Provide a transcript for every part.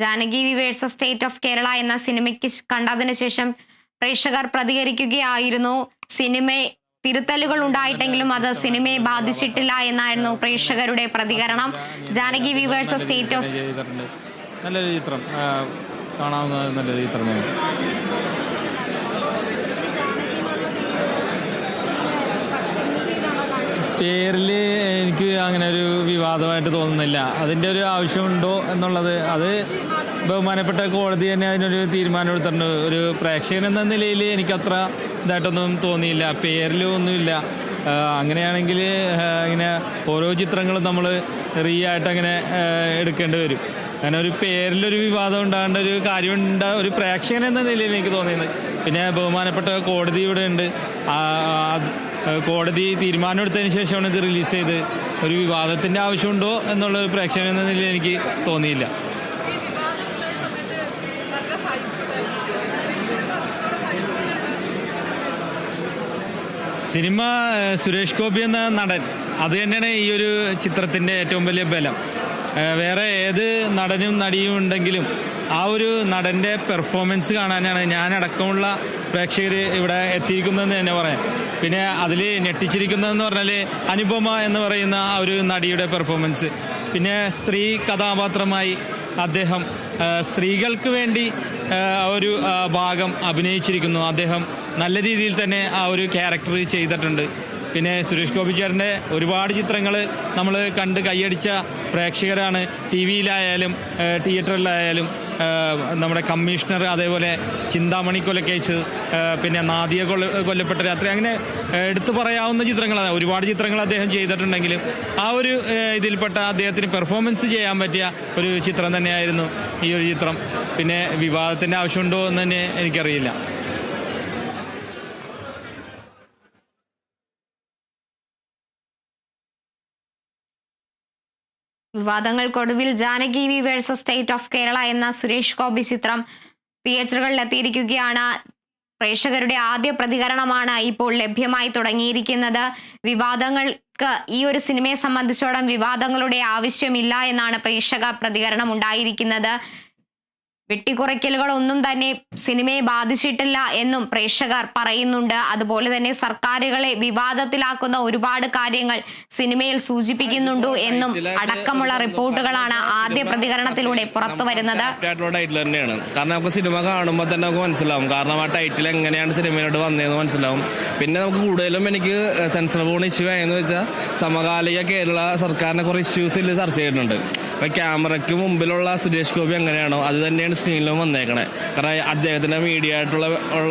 Janaki versus state of Kerala എന്ന സിനിമയ്ക്ക് കണ്ടതിനു ശേഷം പ്രേക്ഷകർ പ്രതികരിക്കുകയായിരുന്നു. സിനിമ തിരുത്തലുകൾ ഉണ്ടായിട്ടെങ്കിലും അത് സിനിമയെ ബാധിച്ചിട്ടില്ല എന്നായിരുന്നു പ്രേക്ഷകരുടെ പ്രതികരണം. ജാനകി വേഴ്സസ് സ്റ്റേറ്റ് ഓഫ് നല്ലൊരു ചിത്രം, കാണാവുന്ന നല്ലൊരു ചിത്രമാണ്. പേരിൽ എനിക്ക് അങ്ങനെ ഒരു വിവാദമായിട്ട് തോന്നുന്നില്ല. അതിൻ്റെ ഒരു ആവശ്യമുണ്ടോ എന്നുള്ളത് അത് ബഹുമാനപ്പെട്ട കോടതി തന്നെ അതിനൊരു തീരുമാനം എടുത്തിട്ടുണ്ട്. ഒരു പ്രേക്ഷകൻ എന്ന നിലയിൽ എനിക്കത്ര ഇതായിട്ടൊന്നും തോന്നിയില്ല. പേരിൽ ഒന്നുമില്ല. അങ്ങനെയാണെങ്കിൽ ഇങ്ങനെ ഓരോ ചിത്രങ്ങളും നമ്മൾ ആയിട്ട് അങ്ങനെ എടുക്കേണ്ടി വരും. അങ്ങനെ ഒരു പേരിലൊരു വിവാദം ഉണ്ടാകേണ്ട ഒരു കാര്യമുണ്ട് ഒരു പ്രേക്ഷകൻ എന്ന നിലയിൽ എനിക്ക് തോന്നിയത്. പിന്നെ ബഹുമാനപ്പെട്ട കോടതി ഇവിടെ ഉണ്ട്. കോടതി തീരുമാനം എടുത്തതിന് ശേഷമാണ് ഇത് റിലീസ് ചെയ്ത്. ഒരു വിവാദത്തിൻ്റെ ആവശ്യമുണ്ടോ എന്നുള്ള പ്രേക്ഷകൻ എന്ന നിലയിൽ എനിക്ക് തോന്നിയില്ല. സിനിമ സുരേഷ് ഗോപി എന്ന നടൻ, അത് തന്നെയാണ് ഈ ഒരു ചിത്രത്തിൻ്റെ ഏറ്റവും വലിയ ബലം. വേറെ ഏത് നടനും നടിയും ഉണ്ടെങ്കിലും ആ ഒരു നടൻ്റെ പെർഫോമൻസ് കാണാനാണ് ഞാനടക്കമുള്ള പ്രേക്ഷകർ ഇവിടെ എത്തിയിരിക്കുന്നതെന്ന് തന്നെ പറയാം. പിന്നെ അതിൽ ഞെട്ടിച്ചിരിക്കുന്നതെന്ന് പറഞ്ഞാൽ അനുപമ എന്ന് പറയുന്ന ആ ഒരു നടിയുടെ പെർഫോമൻസ്. പിന്നെ സ്ത്രീ കഥാപാത്രമായി അദ്ദേഹം സ്ത്രീകൾക്ക് വേണ്ടി ഒരു ഭാഗം അഭിനയിച്ചിരിക്കുന്നു. അദ്ദേഹം നല്ല രീതിയിൽ തന്നെ ആ ഒരു ക്യാരക്ടർ ചെയ്തിട്ടുണ്ട്. പിന്നെ സുരേഷ് ഗോപി ചേട്ടൻ്റെ ഒരുപാട് ചിത്രങ്ങൾ നമ്മൾ കണ്ട് കൈയടിച്ച പ്രേക്ഷകരാണ്. ടി വിയിലായാലും തിയേറ്ററിലായാലും നമ്മുടെ കമ്മീഷണർ, അതേപോലെ ചിന്താമണി കൊലക്കേസ്, പിന്നെ നാദിയ കൊല്ലപ്പെട്ട രാത്രി, അങ്ങനെ എടുത്തു പറയാവുന്ന ചിത്രങ്ങളാണ്. ഒരുപാട് ചിത്രങ്ങൾ അദ്ദേഹം ചെയ്തിട്ടുണ്ടെങ്കിലും ആ ഒരു ഇതിൽപ്പെട്ട അദ്ദേഹത്തിന് പെർഫോമൻസ് ചെയ്യാൻ പറ്റിയ ഒരു ചിത്രം തന്നെയായിരുന്നു ഈ ഒരു ചിത്രം. പിന്നെ വിവാദത്തിൻ്റെ ആവശ്യമുണ്ടോ എന്ന് തന്നെ എനിക്കറിയില്ല. വിവാദങ്ങൾക്കൊടുവിൽ Janaki versus state of Kerala എന്ന സുരേഷ് ഗോപി ചിത്രം തിയേറ്ററുകളിൽ എത്തിയിരിക്കുകയാണ്. പ്രേക്ഷകരുടെ ആദ്യ പ്രതികരണമാണ് ഇപ്പോൾ ലഭ്യമായി തുടങ്ങിയിരിക്കുന്നത്. വിവാദങ്ങൾക്ക് ഈ ഒരു സിനിമയെ സംബന്ധിച്ചോളം വിവാദങ്ങളുടെ ആവശ്യമില്ല എന്നാണ് പ്രേക്ഷക പ്രതികരണം ഉണ്ടായിരിക്കുന്നത്. വെട്ടിക്കുറയ്ക്കലുകളൊന്നും തന്നെ സിനിമയെ ബാധിച്ചിട്ടില്ല എന്നും പ്രേക്ഷകർ പറയുന്നുണ്ട്. അതുപോലെ തന്നെ സർക്കാരുകളെ വിവാദത്തിലാക്കുന്ന ഒരുപാട് കാര്യങ്ങൾ സിനിമയിൽ സൂചിപ്പിക്കുന്നുണ്ട് എന്നും അടക്കമുള്ള റിപ്പോർട്ടുകളാണ് ആദ്യ പ്രതികരണത്തിലൂടെ പുറത്തു വരുന്നത്. കാരണം നമുക്ക് സിനിമ കാണുമ്പോൾ തന്നെ നമുക്ക് മനസ്സിലാവും. കാരണം ആ ടൈറ്റിൽ എങ്ങനെയാണ് സിനിമയിലോട്ട് വന്നതെന്ന് മനസ്സിലാവും. പിന്നെ നമുക്ക് കൂടുതലും എനിക്ക് സെൻസർ ബോർഡ് ഇഷ്യൂ ആയെന്ന് വെച്ചാൽ സമകാലിക കേരള സർക്കാരിനെ കുറെ ഇഷ്യൂസ് ഇതിൽ ചർച്ച ചെയ്യുന്നുണ്ട്. അപ്പൊ ക്യാമറയ്ക്ക് മുമ്പിലുള്ള സുരേഷ് ഗോപി എങ്ങനെയാണോ അത് തന്നെയാണ് സ്ക്രീനിലും വന്നേക്കണേ. കാരണം അദ്ദേഹത്തിന്റെ മീഡിയ ആയിട്ടുള്ള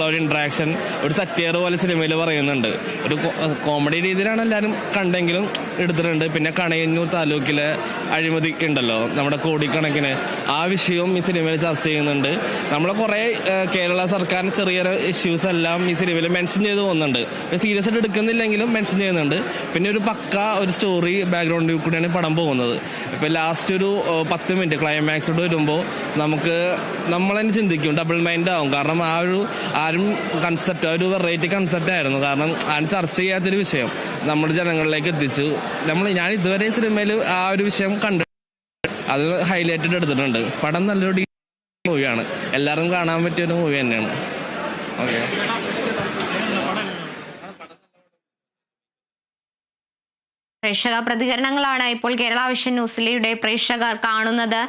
ഒരു ഇന്ററാക്ഷൻ ഒരു സറ്റിയർ പോലെ സിനിമയിൽ പറയുന്നുണ്ട്. ഒരു കോമഡി രീതിയിലാണ് എല്ലാവരും കണ്ടെങ്കിലും എടുത്തിട്ടുണ്ട്. പിന്നെ കണയന്നൂർ താലൂക്കിലെ അഴിമതി ഉണ്ടല്ലോ, നമ്മുടെ കോടിക്കണക്കിന്, ആ വിഷയവും ഈ സിനിമയിൽ ചർച്ച ചെയ്യുന്നുണ്ട്. നമ്മളെ കുറെ കേരള സർക്കാരിന് ചെറിയ ഇഷ്യൂസ് എല്ലാം ഈ സിനിമയിൽ മെൻഷൻ ചെയ്ത് പോകുന്നുണ്ട്. സീരിയസ് ആയിട്ട് എടുക്കുന്നില്ലെങ്കിലും മെൻഷൻ ചെയ്യുന്നുണ്ട്. പിന്നെ ഒരു പക്ക ഒരു സ്റ്റോറി ബാക്ക്ഗ്രൗണ്ടിൽ കൂടെയാണ് പടം പോകുന്നത്. ഇപ്പൊ ലാസ്റ്റ് ഒരു 10 മിനിറ്റ് ക്ലൈമാക്സോട് വരുമ്പോൾ നമ്മൾ തന്നെ ചിന്തിക്കും, ഡബിൾ മൈൻഡ് ആവും. കാരണം ആരും കൺസെപ്റ്റ്, ഒരു വെറൈറ്റി കൺസെപ്റ്റ് ആയിരുന്നു. കാരണം ആരും ചർച്ച ചെയ്യാത്തൊരു വിഷയം നമ്മുടെ ജനങ്ങളിലേക്ക് എത്തിച്ചു. ഞാൻ ഇതുവരെ സിനിമയിൽ ആ ഒരു വിഷയം കണ്ടു, അത് ഹൈലൈറ്റഡ് എടുത്തിട്ടുണ്ട്. പടം നല്ലൊരു മൂവിയാണ്, എല്ലാവരും കാണാൻ പറ്റിയൊരു മൂവി തന്നെയാണ്. ഓക്കെ, പ്രേക്ഷക പ്രതികരണങ്ങളാണ് ഇപ്പോൾ കേരള വിഷൻ ന്യൂസിലൂടെ പ്രേക്ഷകർ കാണുന്നത്.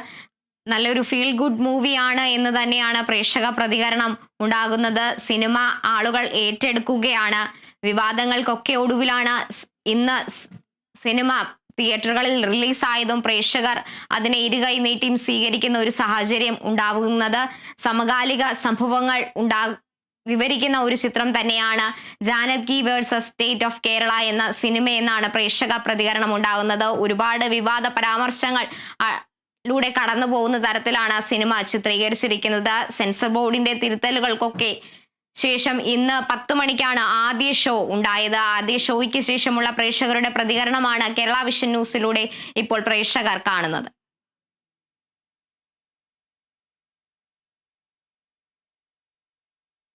നല്ലൊരു ഫീൽ ഗുഡ് മൂവിയാണ് എന്ന് തന്നെയാണ് പ്രേക്ഷക പ്രതികരണം ഉണ്ടാകുന്നത്. സിനിമ ആളുകൾ ഏറ്റെടുക്കുകയാണ്. വിവാദങ്ങൾക്കൊക്കെ ഒടുവിലാണ് ഇന്ന് സിനിമ തിയേറ്ററുകളിൽ റിലീസായതും പ്രേക്ഷകർ അതിനെ ഇരുകൈ നീട്ടിയും സ്വീകരിക്കുന്ന ഒരു സാഹചര്യം ഉണ്ടാകുന്നത്. സമകാലിക സംഭവങ്ങൾ വിവരിക്കുന്ന ഒരു ചിത്രം തന്നെയാണ് Janaki versus state of Kerala എന്ന സിനിമ എന്നാണ് പ്രേക്ഷക പ്രതികരണം ഉണ്ടാകുന്നത്. ഒരുപാട് വിവാദ പരാമർശങ്ങൾ ലൂടെ കടന്നു പോകുന്ന തരത്തിലാണ് സിനിമ ചിത്രീകരിച്ചിരിക്കുന്നത്. സെൻസർ ബോർഡിന്റെ തിരുത്തലുകൾക്കൊക്കെ ശേഷം ഇന്ന് 10 മണിക്കാണ് ആദ്യ ഷോ ഉണ്ടായത്. ആദ്യ ഷോയ്ക്ക് ശേഷമുള്ള പ്രേക്ഷകരുടെ പ്രതികരണമാണ് കേരള വിഷൻ ന്യൂസിലൂടെ ഇപ്പോൾ പ്രേക്ഷകർ കാണുന്നത്.